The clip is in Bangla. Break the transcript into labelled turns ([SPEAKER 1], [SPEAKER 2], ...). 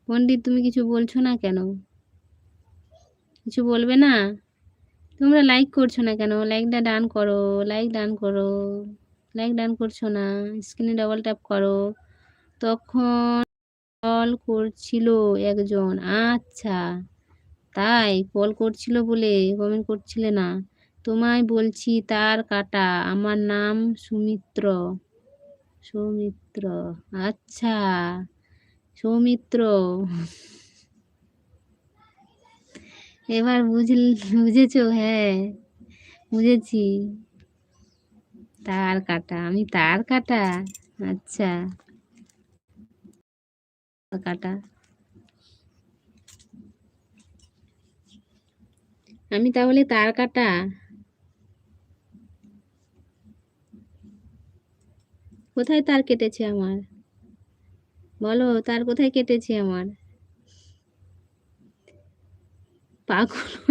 [SPEAKER 1] পণ্ডিত তুমি কিছু বলছো না কেন? কিছু বলবে না? তোমরা লাইক করছো না কেন? লাইকটা ডান করো, লাইক ডান করো। লাইক ডান করছো না, স্ক্রিনে ডাবল ট্যাপ করো। তখন কল করছিল একজন। আচ্ছা, তাই কল করছিল বলে কমেন্ট করছিলে না। তোমায় বলছি তার কাটা। আমার নাম সুমিত্র। সৌমিত্র। আচ্ছা, সৌমিত্র। এবার বুঝেছো? হ্যাঁ, বুঝেছি। তার কাটা, আমি তার কাটা। আচ্ছা, কাটা। আমি তাহলে তার কাটা। কোথায় তার কেটেছে আমার? বলো, তার কোথায় কেটেছে আমার? পাগল।